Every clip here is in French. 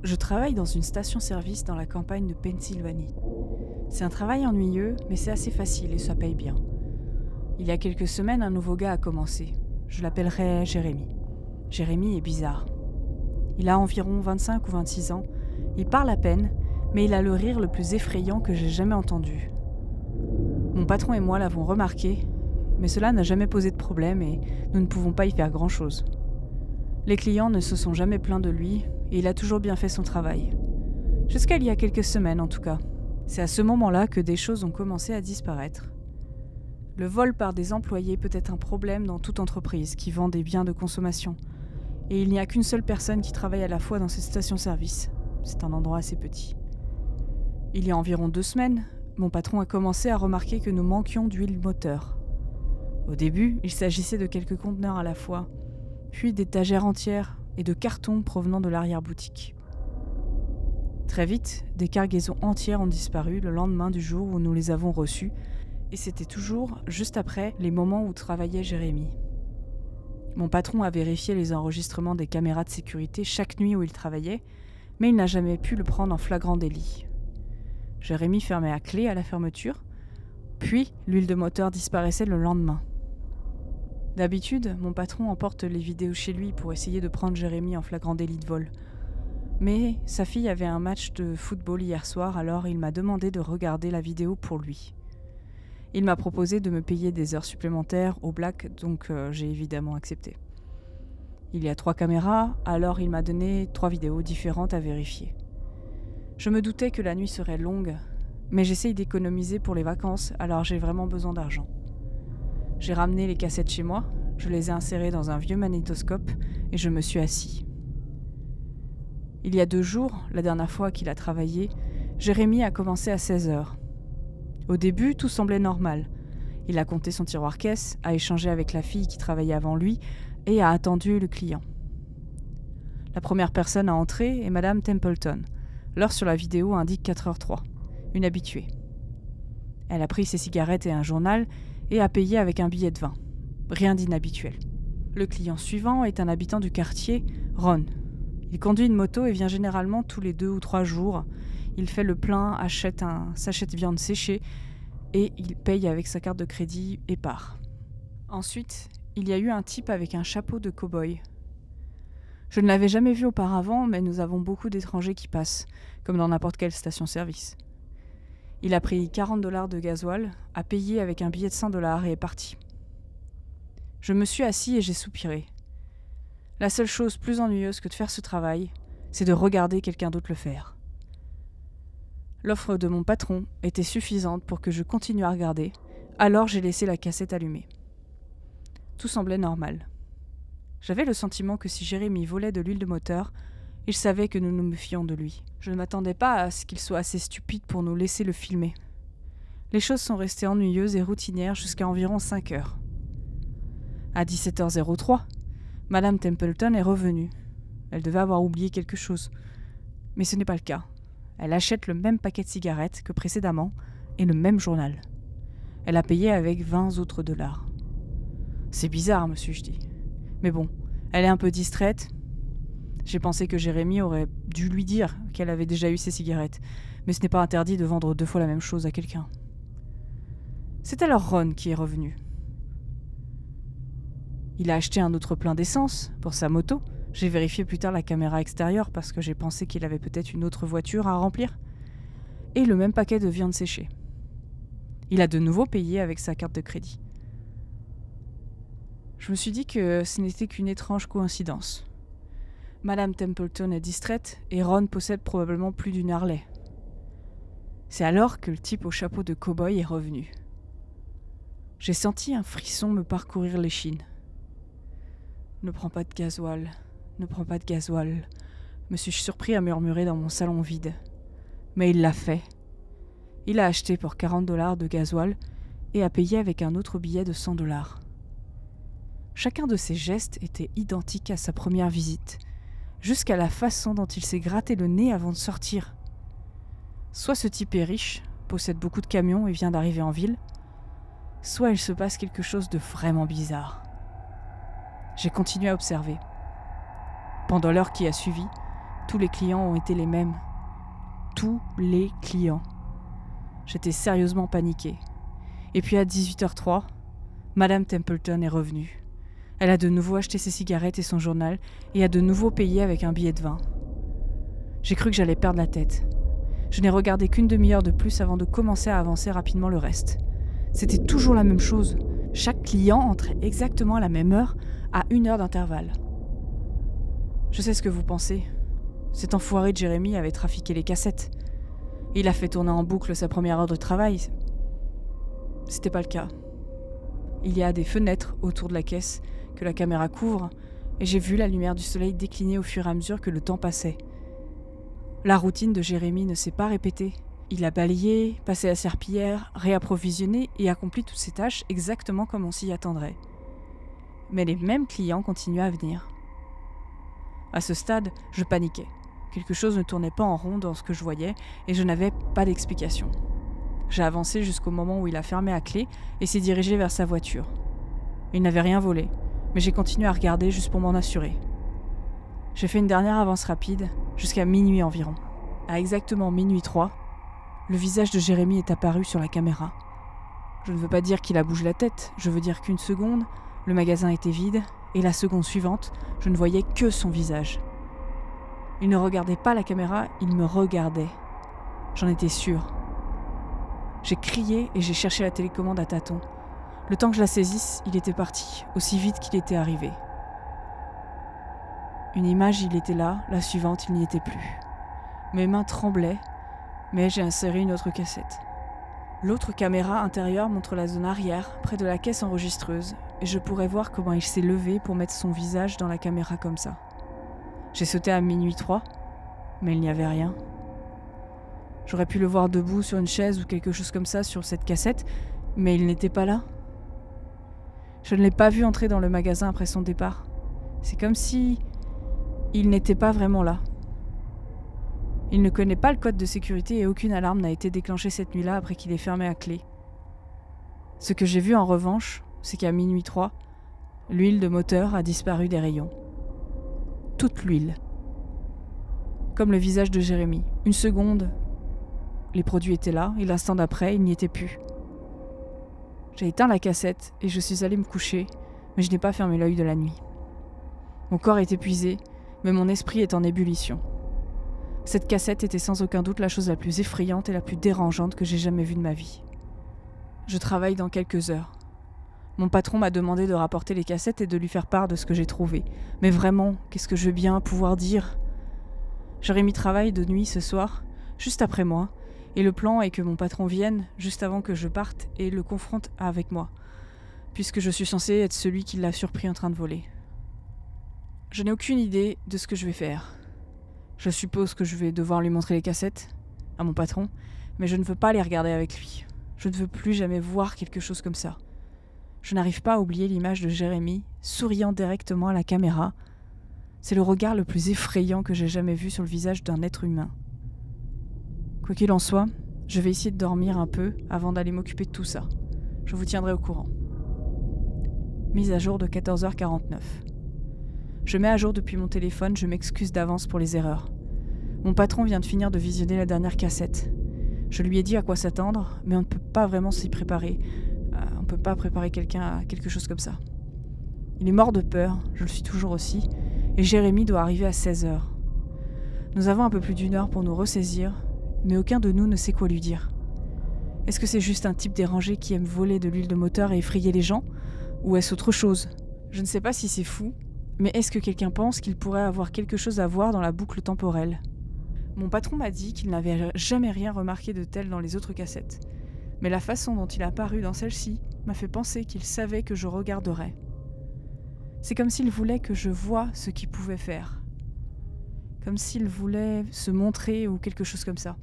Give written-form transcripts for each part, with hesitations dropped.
Je travaille dans une station-service dans la campagne de Pennsylvanie. C'est un travail ennuyeux, mais c'est assez facile et ça paye bien. Il y a quelques semaines, un nouveau gars a commencé. Je l'appellerai Jérémy. Jérémy est bizarre. Il a environ 25 ou 26 ans. Il parle à peine, mais il a le rire le plus effrayant que j'ai jamais entendu. Mon patron et moi l'avons remarqué, mais cela n'a jamais posé de problème et nous ne pouvons pas y faire grand-chose. Les clients ne se sont jamais plaints de lui et il a toujours bien fait son travail. Jusqu'à il y a quelques semaines en tout cas. C'est à ce moment-là que des choses ont commencé à disparaître. Le vol par des employés peut être un problème dans toute entreprise qui vend des biens de consommation. Et il n'y a qu'une seule personne qui travaille à la fois dans cette station-service. C'est un endroit assez petit. Il y a environ 2 semaines, mon patron a commencé à remarquer que nous manquions d'huile moteur. Au début, il s'agissait de quelques conteneurs à la fois, puis d'étagères entières et de cartons provenant de l'arrière-boutique. Très vite, des cargaisons entières ont disparu le lendemain du jour où nous les avons reçues, et c'était toujours juste après les moments où travaillait Jérémy. Mon patron a vérifié les enregistrements des caméras de sécurité chaque nuit où il travaillait, mais il n'a jamais pu le prendre en flagrant délit. Jérémy fermait à clé à la fermeture, puis l'huile de moteur disparaissait le lendemain. D'habitude, mon patron emporte les vidéos chez lui pour essayer de prendre Jérémy en flagrant délit de vol. Mais sa fille avait un match de football hier soir, alors il m'a demandé de regarder la vidéo pour lui. Il m'a proposé de me payer des heures supplémentaires au black, donc j'ai évidemment accepté. Il y a 3 caméras, alors il m'a donné 3 vidéos différentes à vérifier. Je me doutais que la nuit serait longue, mais j'essaye d'économiser pour les vacances, alors j'ai vraiment besoin d'argent. J'ai ramené les cassettes chez moi, je les ai insérées dans un vieux magnétoscope et je me suis assis. Il y a 2 jours, la dernière fois qu'il a travaillé, Jérémy a commencé à 16h. Au début, tout semblait normal. Il a compté son tiroir-caisse, a échangé avec la fille qui travaillait avant lui et a attendu le client. La première personne à entrer est Madame Templeton. L'heure sur la vidéo indique 4h03, une habituée. Elle a pris ses cigarettes et un journal et a payé avec un billet de 20. Rien d'inhabituel. Le client suivant est un habitant du quartier, Ron. Il conduit une moto et vient généralement tous les 2 ou 3 jours. Il fait le plein, achète un sachet de viande séchée et il paye avec sa carte de crédit et part. Ensuite, il y a eu un type avec un chapeau de cow-boy. Je ne l'avais jamais vu auparavant, mais nous avons beaucoup d'étrangers qui passent, comme dans n'importe quelle station-service. Il a pris $40 de gasoil, a payé avec un billet de $100 et est parti. Je me suis assis et j'ai soupiré. La seule chose plus ennuyeuse que de faire ce travail, c'est de regarder quelqu'un d'autre le faire. L'offre de mon patron était suffisante pour que je continue à regarder, alors j'ai laissé la cassette allumée. Tout semblait normal. J'avais le sentiment que si Jérémy volait de l'huile de moteur, il savait que nous nous méfions de lui. Je ne m'attendais pas à ce qu'il soit assez stupide pour nous laisser le filmer. Les choses sont restées ennuyeuses et routinières jusqu'à environ 5 heures. À 17h03, Madame Templeton est revenue. Elle devait avoir oublié quelque chose. Mais ce n'est pas le cas. Elle achète le même paquet de cigarettes que précédemment et le même journal. Elle a payé avec 20 autres dollars. C'est bizarre, me suis-je dit. Mais bon, elle est un peu distraite. J'ai pensé que Jérémy aurait dû lui dire qu'elle avait déjà eu ses cigarettes, mais ce n'est pas interdit de vendre 2 fois la même chose à quelqu'un. C'est alors Ron qui est revenu. Il a acheté un autre plein d'essence pour sa moto. J'ai vérifié plus tard la caméra extérieure parce que j'ai pensé qu'il avait peut-être une autre voiture à remplir. Et le même paquet de viande séchée. Il a de nouveau payé avec sa carte de crédit. Je me suis dit que ce n'était qu'une étrange coïncidence. Madame Templeton est distraite et Ron possède probablement plus d'une Harley. C'est alors que le type au chapeau de cow-boy est revenu. J'ai senti un frisson me parcourir l'échine. Ne prends pas de gasoil. Ne prends pas de gasoil, me suis-je surpris à murmurer dans mon salon vide. Mais il l'a fait. Il a acheté pour $40 de gasoil et a payé avec un autre billet de $100. Chacun de ses gestes était identique à sa première visite, jusqu'à la façon dont il s'est gratté le nez avant de sortir. Soit ce type est riche, possède beaucoup de camions et vient d'arriver en ville, soit il se passe quelque chose de vraiment bizarre. J'ai continué à observer. Pendant l'heure qui a suivi, Tous les clients ont été les mêmes. Tous les clients. J'étais sérieusement paniquée. Et puis à 18h03, Madame Templeton est revenue. Elle a de nouveau acheté ses cigarettes et son journal et a de nouveau payé avec un billet de 20. J'ai cru que j'allais perdre la tête. Je n'ai regardé qu'une demi-heure de plus avant de commencer à avancer rapidement le reste. C'était toujours la même chose. Chaque client entrait exactement à la même heure, à 1 heure d'intervalle. Je sais ce que vous pensez. Cet enfoiré de Jérémy avait trafiqué les cassettes. Il a fait tourner en boucle sa première heure de travail. C'était pas le cas. Il y a des fenêtres autour de la caisse que la caméra couvre, et j'ai vu la lumière du soleil décliner au fur et à mesure que le temps passait. La routine de Jérémy ne s'est pas répétée. Il a balayé, passé la serpillière, réapprovisionné et accompli toutes ses tâches exactement comme on s'y attendrait. Mais les mêmes clients continuaient à venir. À ce stade, je paniquais. Quelque chose ne tournait pas en rond dans ce que je voyais et je n'avais pas d'explication. J'ai avancé jusqu'au moment où il a fermé à clé et s'est dirigé vers sa voiture. Il n'avait rien volé, mais j'ai continué à regarder juste pour m'en assurer. J'ai fait une dernière avance rapide, jusqu'à minuit environ. À exactement minuit 3, le visage de Jérémy est apparu sur la caméra. Je ne veux pas dire qu'il a bougé la tête, je veux dire qu'une seconde, le magasin était vide, et la seconde suivante, je ne voyais que son visage. Il ne regardait pas la caméra, il me regardait. J'en étais sûre. J'ai crié et j'ai cherché la télécommande à tâtons. Le temps que je la saisisse, il était parti, aussi vite qu'il était arrivé. Une image, il était là, la suivante, il n'y était plus. Mes mains tremblaient, mais j'ai inséré une autre cassette. L'autre caméra intérieure montre la zone arrière, près de la caisse enregistreuse, et je pourrais voir comment il s'est levé pour mettre son visage dans la caméra comme ça. J'ai sauté à minuit 3, mais il n'y avait rien. J'aurais pu le voir debout sur une chaise ou quelque chose comme ça sur cette cassette, mais il n'était pas là. Je ne l'ai pas vu entrer dans le magasin après son départ. C'est comme si il n'était pas vraiment là. Il ne connaît pas le code de sécurité et aucune alarme n'a été déclenchée cette nuit-là après qu'il ait fermé à clé. Ce que j'ai vu en revanche, c'est qu'à minuit 3, l'huile de moteur a disparu des rayons. Toute l'huile. Comme le visage de Jérémy. Une seconde, les produits étaient là, et l'instant d'après, ils n'y étaient plus. J'ai éteint la cassette et je suis allée me coucher, mais je n'ai pas fermé l'œil de la nuit. Mon corps est épuisé, mais mon esprit est en ébullition. Cette cassette était sans aucun doute la chose la plus effrayante et la plus dérangeante que j'ai jamais vue de ma vie. Je travaille dans quelques heures. Mon patron m'a demandé de rapporter les cassettes et de lui faire part de ce que j'ai trouvé. Mais vraiment, qu'est-ce que je veux bien pouvoir dire ? Jérémy travaille de nuit ce soir, juste après moi, et le plan est que mon patron vienne, juste avant que je parte, et le confronte avec moi, puisque je suis censée être celui qui l'a surpris en train de voler. Je n'ai aucune idée de ce que je vais faire. Je suppose que je vais devoir lui montrer les cassettes, à mon patron, mais je ne veux pas les regarder avec lui. Je ne veux plus jamais voir quelque chose comme ça. Je n'arrive pas à oublier l'image de Jérémy, souriant directement à la caméra. C'est le regard le plus effrayant que j'ai jamais vu sur le visage d'un être humain. Quoi qu'il en soit, je vais essayer de dormir un peu avant d'aller m'occuper de tout ça. Je vous tiendrai au courant. Mise à jour de 14h49. Je mets à jour depuis mon téléphone, je m'excuse d'avance pour les erreurs. Mon patron vient de finir de visionner la dernière cassette. Je lui ai dit à quoi s'attendre, mais on ne peut pas vraiment s'y préparer. On ne peut pas préparer quelqu'un à quelque chose comme ça. Il est mort de peur, je le suis toujours aussi, et Jérémy doit arriver à 16h. Nous avons un peu plus d'1 heure pour nous ressaisir, mais aucun de nous ne sait quoi lui dire. Est-ce que c'est juste un type dérangé qui aime voler de l'huile de moteur et effrayer les gens ? Ou est-ce autre chose ? Je ne sais pas si c'est fou, mais est-ce que quelqu'un pense qu'il pourrait avoir quelque chose à voir dans la boucle temporelle ? Mon patron m'a dit qu'il n'avait jamais rien remarqué de tel dans les autres cassettes. Mais la façon dont il a paru dans celle-ci m'a fait penser qu'il savait que je regarderais. C'est comme s'il voulait que je voie ce qu'il pouvait faire. Comme s'il voulait se montrer ou quelque chose comme ça.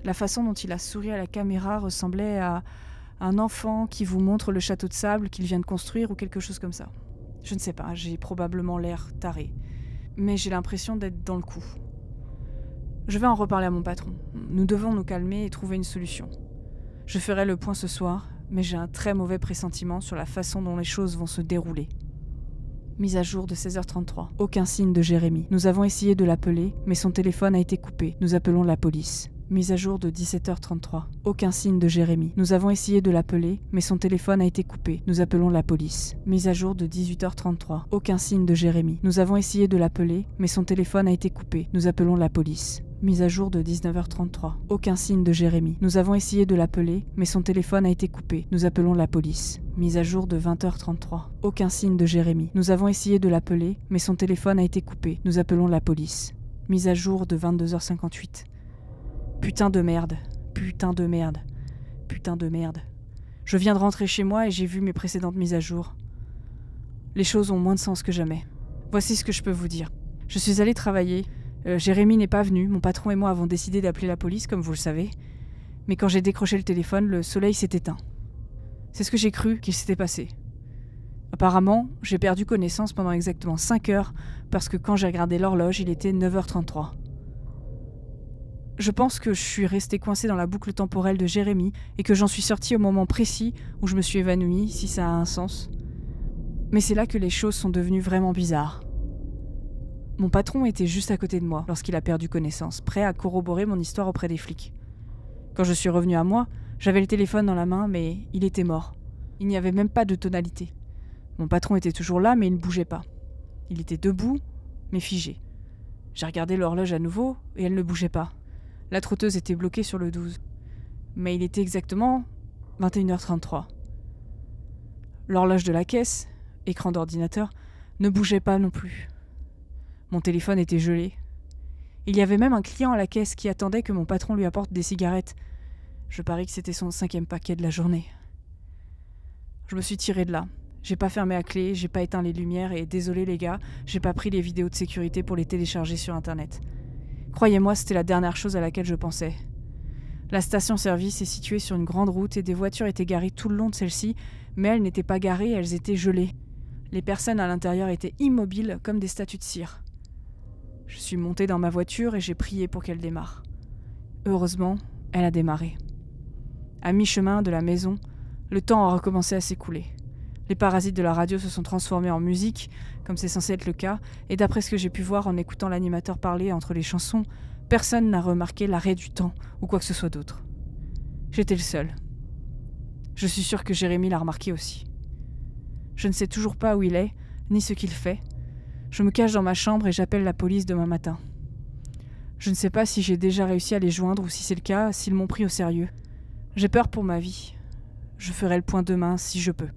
La façon dont il a souri à la caméra ressemblait à un enfant qui vous montre le château de sable qu'il vient de construire ou quelque chose comme ça. Je ne sais pas, j'ai probablement l'air taré. Mais j'ai l'impression d'être dans le coup. Je vais en reparler à mon patron. Nous devons nous calmer et trouver une solution. Je ferai le point ce soir, mais j'ai un très mauvais pressentiment sur la façon dont les choses vont se dérouler. Mise à jour de 16h33. Aucun signe de Jérémy. Nous avons essayé de l'appeler, mais son téléphone a été coupé. Nous appelons la police. Mise à jour de 17h33. Aucun signe de Jérémy. Nous avons essayé de l'appeler, mais son téléphone a été coupé. Nous appelons la police. Mise à jour de 18h33. Aucun signe de Jérémy. Nous avons essayé de l'appeler, mais son téléphone a été coupé. Nous appelons la police. Mise à jour de 19h33. Aucun signe de Jérémy. Nous avons essayé de l'appeler, mais son téléphone a été coupé. Nous appelons la police. Mise à jour de 20h33. Aucun signe de Jérémy. Nous avons essayé de l'appeler, mais son téléphone a été coupé. Nous appelons la police. Mise à jour de 22h58. Putain de merde. Putain de merde. Putain de merde. Je viens de rentrer chez moi et j'ai vu mes précédentes mises à jour. Les choses ont moins de sens que jamais. Voici ce que je peux vous dire. Je suis allée travailler. Jérémy n'est pas venu. Mon patron et moi avons décidé d'appeler la police, comme vous le savez. Mais quand j'ai décroché le téléphone, le soleil s'est éteint. C'est ce que j'ai cru qu'il s'était passé. Apparemment, j'ai perdu connaissance pendant exactement 5 heures parce que quand j'ai regardé l'horloge, il était 9h33. Je pense que je suis restée coincée dans la boucle temporelle de Jérémy et que j'en suis sortie au moment précis où je me suis évanouie, si ça a un sens. Mais c'est là que les choses sont devenues vraiment bizarres. Mon patron était juste à côté de moi lorsqu'il a perdu connaissance, prêt à corroborer mon histoire auprès des flics. Quand je suis revenue à moi, j'avais le téléphone dans la main, mais il était mort. Il n'y avait même pas de tonalité. Mon patron était toujours là, mais il ne bougeait pas. Il était debout, mais figé. J'ai regardé l'horloge à nouveau, et elle ne bougeait pas. La trotteuse était bloquée sur le 12. Mais il était exactement 21h33. L'horloge de la caisse, écran d'ordinateur, ne bougeait pas non plus. Mon téléphone était gelé. Il y avait même un client à la caisse qui attendait que mon patron lui apporte des cigarettes. Je parie que c'était son 5e paquet de la journée. Je me suis tirée de là. J'ai pas fermé à clé, j'ai pas éteint les lumières et désolé les gars, j'ai pas pris les vidéos de sécurité pour les télécharger sur internet. Croyez-moi, c'était la dernière chose à laquelle je pensais. La station-service est située sur une grande route et des voitures étaient garées tout le long de celle-ci, mais elles n'étaient pas garées, elles étaient gelées. Les personnes à l'intérieur étaient immobiles comme des statues de cire. Je suis montée dans ma voiture et j'ai prié pour qu'elle démarre. Heureusement, elle a démarré. À mi-chemin de la maison, le temps a recommencé à s'écouler. Les parasites de la radio se sont transformés en musique, comme c'est censé être le cas, et d'après ce que j'ai pu voir en écoutant l'animateur parler entre les chansons, personne n'a remarqué l'arrêt du temps ou quoi que ce soit d'autre. J'étais le seul. Je suis sûre que Jérémy l'a remarqué aussi. Je ne sais toujours pas où il est, ni ce qu'il fait. Je me cache dans ma chambre et j'appelle la police demain matin. Je ne sais pas si j'ai déjà réussi à les joindre ou si c'est le cas, s'ils m'ont pris au sérieux. J'ai peur pour ma vie. Je ferai le point demain si je peux.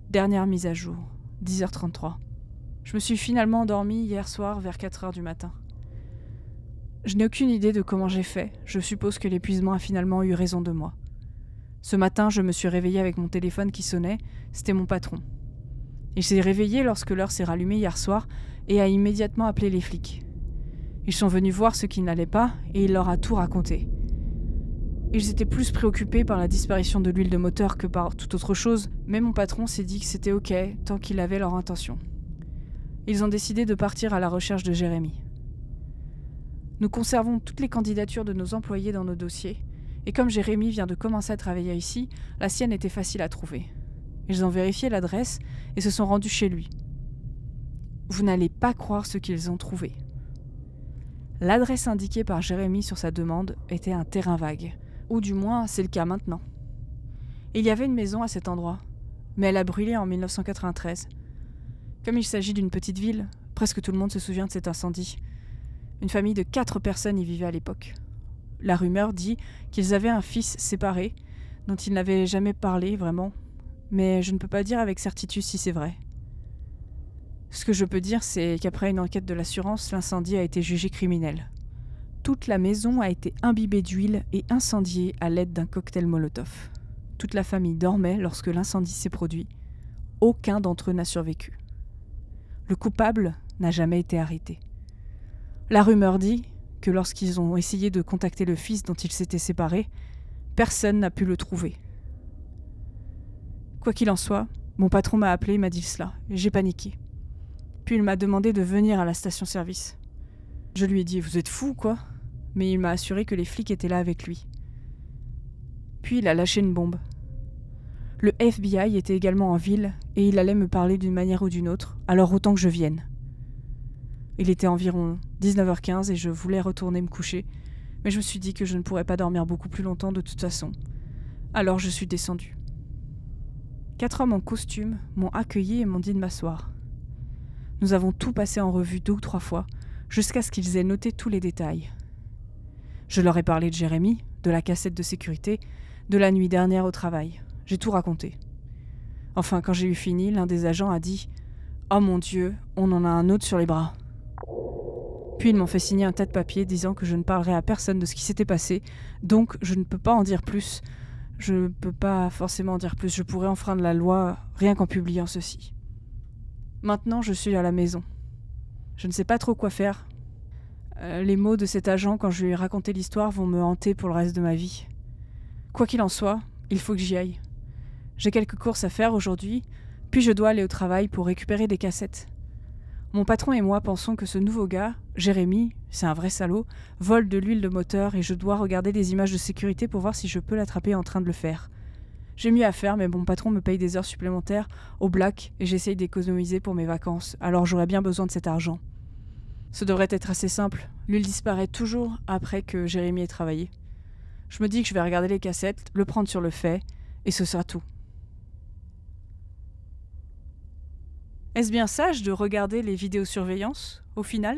Dernière mise à jour, 10h33. Je me suis finalement endormie hier soir vers 4h du matin. Je n'ai aucune idée de comment j'ai fait. Je suppose que l'épuisement a finalement eu raison de moi. Ce matin, je me suis réveillée avec mon téléphone qui sonnait. C'était mon patron. Il s'est réveillé lorsque l'heure s'est rallumée hier soir et a immédiatement appelé les flics. Ils sont venus voir ce qui n'allait pas et il leur a tout raconté. Ils étaient plus préoccupés par la disparition de l'huile de moteur que par toute autre chose, mais mon patron s'est dit que c'était ok tant qu'il avait leur intention. Ils ont décidé de partir à la recherche de Jérémy. Nous conservons toutes les candidatures de nos employés dans nos dossiers, et comme Jérémy vient de commencer à travailler ici, la sienne était facile à trouver. Ils ont vérifié l'adresse et se sont rendus chez lui. Vous n'allez pas croire ce qu'ils ont trouvé. L'adresse indiquée par Jérémy sur sa demande était un terrain vague. Ou du moins, c'est le cas maintenant. Il y avait une maison à cet endroit, mais elle a brûlé en 1993. Comme il s'agit d'une petite ville, presque tout le monde se souvient de cet incendie. Une famille de 4 personnes y vivait à l'époque. La rumeur dit qu'ils avaient un fils séparé, dont ils n'avaient jamais parlé vraiment, mais je ne peux pas dire avec certitude si c'est vrai. Ce que je peux dire, c'est qu'après une enquête de l'assurance, l'incendie a été jugé criminel. Toute la maison a été imbibée d'huile et incendiée à l'aide d'un cocktail Molotov. Toute la famille dormait lorsque l'incendie s'est produit. Aucun d'entre eux n'a survécu. Le coupable n'a jamais été arrêté. La rumeur dit que lorsqu'ils ont essayé de contacter le fils dont ils s'étaient séparés, personne n'a pu le trouver. Quoi qu'il en soit, mon patron m'a appelé et m'a dit cela, et j'ai paniqué. Puis il m'a demandé de venir à la station-service. Je lui ai dit « Vous êtes fou, quoi ?» Mais il m'a assuré que les flics étaient là avec lui. Puis il a lâché une bombe. Le FBI était également en ville et il allait me parler d'une manière ou d'une autre, alors autant que je vienne. Il était environ 19h15 et je voulais retourner me coucher, mais je me suis dit que je ne pourrais pas dormir beaucoup plus longtemps de toute façon. Alors je suis descendue. 4 hommes en costume m'ont accueilli et m'ont dit de m'asseoir. Nous avons tout passé en revue 2 ou 3 fois, jusqu'à ce qu'ils aient noté tous les détails. Je leur ai parlé de Jérémy, de la cassette de sécurité, de la nuit dernière au travail. J'ai tout raconté. Enfin, quand j'ai eu fini, l'un des agents a dit « Oh mon Dieu, on en a un autre sur les bras !» Puis ils m'ont fait signer un tas de papiers disant que je ne parlerai à personne de ce qui s'était passé, donc je ne peux pas en dire plus. Je ne peux pas forcément en dire plus, je pourrais enfreindre la loi rien qu'en publiant ceci. Maintenant, je suis à la maison. Je ne sais pas trop quoi faire. Les mots de cet agent, quand je lui ai raconté l'histoire, vont me hanter pour le reste de ma vie. Quoi qu'il en soit, il faut que j'y aille. J'ai quelques courses à faire aujourd'hui, puis je dois aller au travail pour récupérer des cassettes. Mon patron et moi pensons que ce nouveau gars, Jérémy, c'est un vrai salaud, vole de l'huile de moteur et je dois regarder des images de sécurité pour voir si je peux l'attraper en train de le faire. J'ai mieux à faire, mais mon patron me paye des heures supplémentaires au black et j'essaye d'économiser pour mes vacances, alors j'aurais bien besoin de cet argent. Ce devrait être assez simple, l'huile disparaît toujours après que Jérémy ait travaillé. Je me dis que je vais regarder les cassettes, le prendre sur le fait, et ce sera tout. Est-ce bien sage de regarder les vidéosurveillances, au final ?